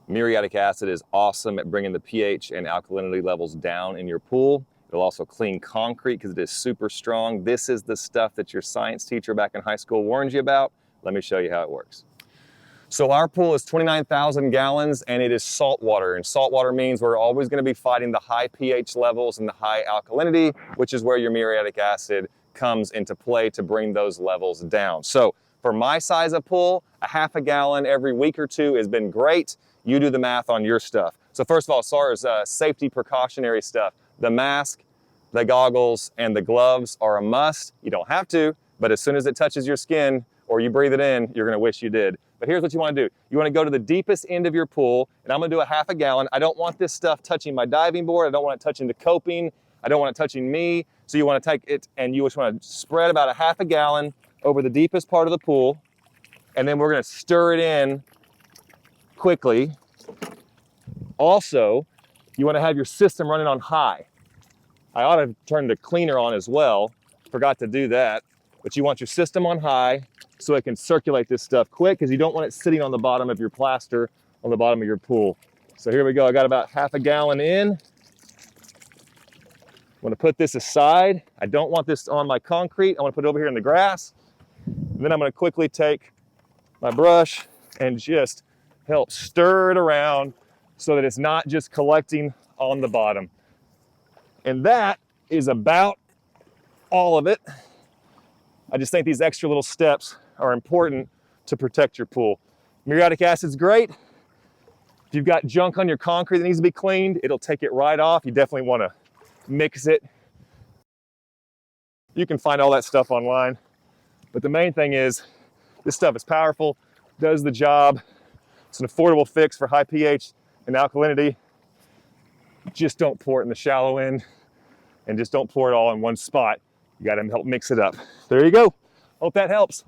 Muriatic acid is awesome at bringing the pH and alkalinity levels down in your pool. It'll also clean concrete because it is super strong. This is the stuff that your science teacher back in high school warned you about. Let me show you how it works. So our pool is 29,000 gallons and it is salt water. And salt water means we're always going to be fighting the high pH levels and the high alkalinity, which is where your muriatic acid comes into play to bring those levels down. So for my size of pool, a half a gallon every week or two has been great. You do the math on your stuff. So first of all, as far as safety precautionary stuff, the mask, the goggles, and the gloves are a must. You don't have to, but as soon as it touches your skin or you breathe it in, you're gonna wish you did. But here's what you wanna do. You wanna go to the deepest end of your pool, and I'm gonna do a half a gallon. I don't want this stuff touching my diving board. I don't want it touching the coping. I don't want it touching me. So you wanna take it and you just wanna spread about a half a gallon over the deepest part of the pool, and then we're gonna stir it in quickly. Also, you wanna have your system running on high. I ought to turn the cleaner on as well. Forgot to do that. But you want your system on high so it can circulate this stuff quick, because you don't want it sitting on the bottom of your plaster on the bottom of your pool. So here we go. I got about half a gallon in. I'm going to put this aside. I don't want this on my concrete. I want to put it over here in the grass. And then I'm going to quickly take my brush and just help stir it around so that it's not just collecting on the bottom. And that is about all of it. I just think these extra little steps are important to protect your pool. Muriatic acid's great. If you've got junk on your concrete that needs to be cleaned, it'll take it right off. You definitely want to mix it. You can find all that stuff online. But the main thing is, this stuff is powerful, does the job. It's an affordable fix for high pH and alkalinity. Just don't pour it in the shallow end, and just don't pour it all in one spot. You got to help mix it up. There you go. Hope that helps.